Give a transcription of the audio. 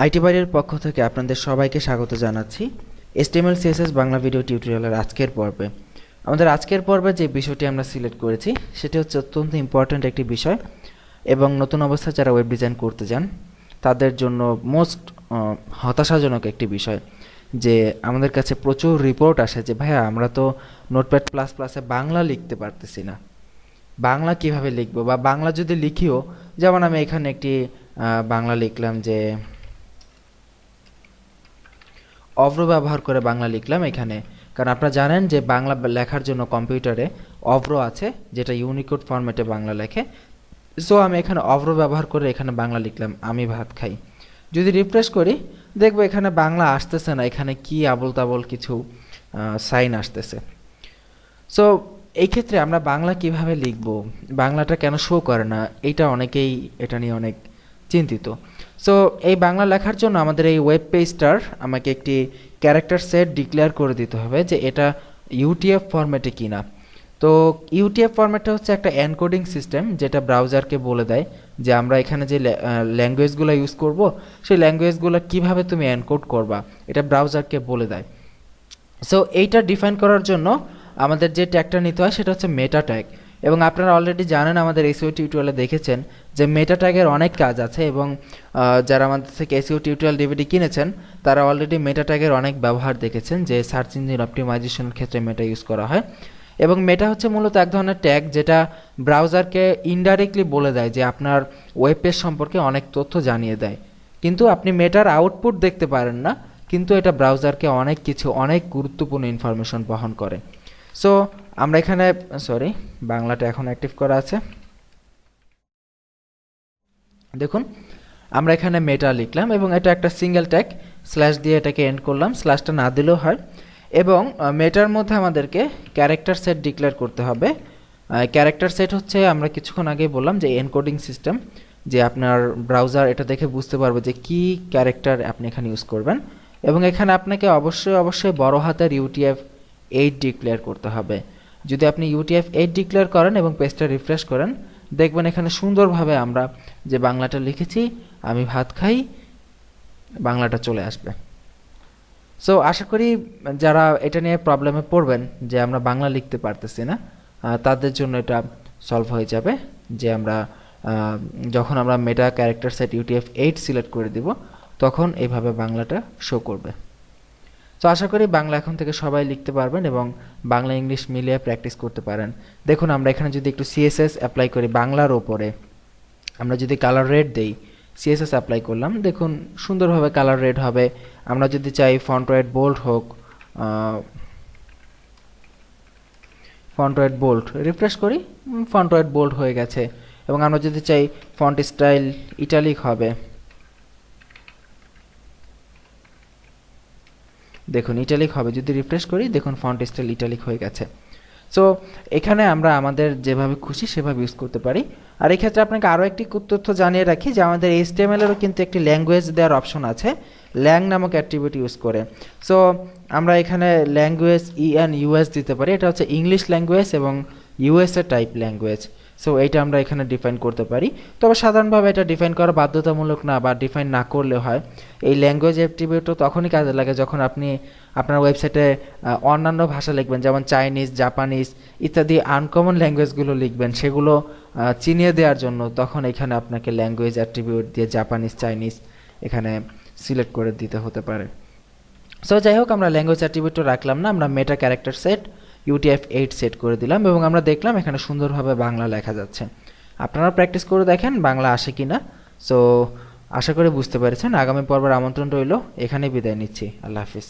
IT বাড়ির পক্ষ থেকে আপনাদের সবাইকে স্বাগত জানাচ্ছি HTML CSS বাংলা ভিডিও টিউটোরিয়ালের আজকের পর্বে। আমাদের আজকের পর্বে যে বিষয়টি আমরা সিলেক্ট করেছি সেটি হচ্ছে অত্যন্ত ইম্পর্ট্যান্ট একটি বিষয় এবং নতুন অবস্থায় যারা ওয়েব ডিজাইন করতে যান তাদের জন্য মোস্ট হতাশাজনক একটি বিষয় যে আমাদের কাছে প্রচুর রিপোর্ট আসে যে ভাইয়া আমরা তো নোটপ্যাড প্লাস প্লাসে বাংলা লিখতে পারতেছি না, বাংলা কিভাবে লিখবো, বা বাংলা যদি লিখিও, যেমন আমি এখানে একটি বাংলা লিখলাম যে অভ্র ব্যবহার করে বাংলা লিখলাম এখানে, কারণ আপনারা জানেন যে বাংলা লেখার জন্য কম্পিউটারে অভ্র আছে যেটা ইউনিকোড ফরম্যাটে বাংলা লেখে। সো আমি এখানে অভ্র ব্যবহার করে এখানে বাংলা লিখলাম আমি ভাত খাই। যদি রিফ্রেশ করি দেখবো এখানে বাংলা আসতেছে না, এখানে কি আবল তাবল কিছু সাইন আসতেছে। সো এই ক্ষেত্রে আমরা বাংলা কিভাবে লিখব, বাংলাটা কেন শো করে না, অনেকেই এটা নিয়ে অনেক চিন্তিত। সো এই বাংলা লেখার জন্য আমাদের এই ওয়েব পেজটার আমাকে একটি ক্যারেক্টার সেট ডিক্লেয়ার করে দিতে হবে যে এটা ইউটিএফ ফরম্যাটে কিনা। তো ইউটিএফ ফরম্যাটটা হচ্ছে একটা এনকোডিং সিস্টেম যেটা ব্রাউজারকে বলে দেয় যে আমরা এখানে যে ল্যাঙ্গুয়েজগুলো ইউজ করব সেই ল্যাঙ্গুয়েজগুলো কিভাবে তুমি এনকোড করবা, এটা ব্রাউজারকে বলে দেয়। সো এইটা ডিফাইন করার জন্য আমাদের যে ট্যাগটা নিতে হয় সেটা হচ্ছে মেটা ট্যাগ, এবং আপনারা অলরেডি জানেন আমাদের এসইও টিউটোরিয়ালে দেখেছেন যে মেটা ট্যাগের অনেক কাজ আছে, এবং যারা আমাদের থেকে এসইও টিউটোরিয়াল ডিভিডি কিনেছেন তারা অলরেডি মেটা ট্যাগের অনেক ব্যবহার দেখেছেন যে সার্চ ইঞ্জিন অপটিমাইজেশনের ক্ষেত্রে মেটা ইউজ করা হয়। এবং মেটা হচ্ছে মূলত এক ধরনের ট্যাগ যেটা ব্রাউজারকে ইনডাইরেক্টলি বলে দেয় যে আপনার ওয়েব পেজ সম্পর্কে অনেক তথ্য জানিয়ে দেয়, কিন্তু আপনি মেটার আউটপুট দেখতে পারেন না, কিন্তু এটা ব্রাউজারকে অনেক গুরুত্বপূর্ণ ইনফরমেশন বহন করে। সো আমরা এখানে বাংলাটা এখন অ্যাক্টিভ করা আছে, দেখুন আমরা এখানে মেটা লিখলাম এবং এটা একটা সিঙ্গেল ট্যাগ, স্ল্যাশ দিয়ে এটাকে এন্ড করলাম, স্ল্যাশটা না দিলেও হয়। এবং মেটার মধ্যে আমাদেরকে ক্যারেক্টার সেট ডিক্লেয়ার করতে হবে। ক্যারেক্টার সেট হচ্ছে আমরা কিছুক্ষণ আগেই বললাম যে এনকোডিং সিস্টেম, যে আপনার ব্রাউজার এটা দেখে বুঝতে পারবে যে কি ক্যারেক্টার আপনি এখানে ইউজ করবেন, এবং এখানে আপনাকে অবশ্যই বড় হাতের UTF-8 ডিক্লেয়ার করতে হবে। যদি আপনি UTF-8 ডিক্লেয়ার করেন এবং পেজটা রিফ্রেশ করেন দেখবেন এখানে সুন্দরভাবে আমরা যে বাংলাটা লিখেছি আমি ভাত খাই বাংলাটা চলে আসবে। সো আশা করি যারা এটা নিয়ে প্রবলেমে পড়বেন যে আমরা বাংলা লিখতে পারতেছি না তাদের জন্য এটা সলভ হয়ে যাবে, যে আমরা যখন আমরা মেটা ক্যারেক্টার সেট UTF-8 সিলেক্ট করে দিব তখন এইভাবে বাংলাটা শো করবে। তো আশা করি বাংলা এখন থেকে সবাই লিখতে পারবেন এবং বাংলা ইংলিশ মিলিয়ে প্র্যাকটিস করতে পারেন। দেখুন আমরা এখানে যদি একটু CSS অ্যাপ্লাই করি বাংলার ওপরে, আমরা যদি কালার রেড দেই, CSS অ্যাপ্লাই করলাম, দেখুন সুন্দরভাবে কালার রেড হবে। আমরা যদি চাই ফন্ট ওয়েট বোল্ড হোক, ফন্ট ওয়েট বোল্ড, রিফ্রেশ করি, ফন্ট ওয়েট বোল্ড হয়ে গেছে। এবং আমরা যদি চাই ফন্ট স্টাইল ইটালিক হবে, দেখুন ইটালিক হবে, যদি রিফ্রেশ করি দেখুন ফন্ট স্টাইল ইটালিক হয়ে গেছে। সো এখানে আমরা আমাদের যেভাবে খুশি সেভাবে ইউজ করতে পারি। আর এই ক্ষেত্রে আপনাকে আরও একটি তথ্য জানিয়ে রাখি যে আমাদের HTML-এরও কিন্তু একটি ল্যাঙ্গুয়েজ দেওয়ার অপশন আছে, ল্যাং নামক অ্যাট্রিবিউট ইউজ করে। সো আমরা এখানে ল্যাঙ্গুয়েজ EN/US দিতে পারি, এটা হচ্ছে ইংলিশ ল্যাঙ্গুয়েজ এবং USA টাইপ ল্যাঙ্গুয়েজ। সো এইটা আমরা এখানে ডিফাইন করতে পারি, তবে সাধারণভাবে এটা ডিফাইন করা বাধ্যতামূলক না, বা ডিফাইন না করলে হয়। এই ল্যাঙ্গুয়েজ অ্যাট্রিবিউটও তখনই কাজে লাগে যখন আপনি আপনার ওয়েবসাইটে অন্যান্য ভাষা লিখবেন, যেমন চাইনিজ, জাপানিজ ইত্যাদি আনকমন ল্যাঙ্গুয়েজগুলো লিখবেন, সেগুলো চিনিয়ে দেওয়ার জন্য তখন এখানে আপনাকে ল্যাঙ্গুয়েজ অ্যাট্রিবিউট দিয়ে জাপানিজ, চাইনিজ এখানে সিলেক্ট করে দিতে হতে পারে। সো যাই হোক আমরা ল্যাঙ্গুয়েজ অ্যাট্রিবিউটও রাখলাম না, আমরা মেটা ক্যারেক্টার সেট UTF-8 সেট করে দিলাম এবং আমরা দেখলাম এখানে সুন্দরভাবে বাংলা লেখা যাচ্ছে। আপনারা প্র্যাকটিস করে দেখেন বাংলা আসে কিনা। সো আশা করি বুঝতে পেরেছেন। আগামী পর্বের আমন্ত্রণ রইল, এখানেই বিদায় নিচ্ছি। আল্লাহ হাফিজ।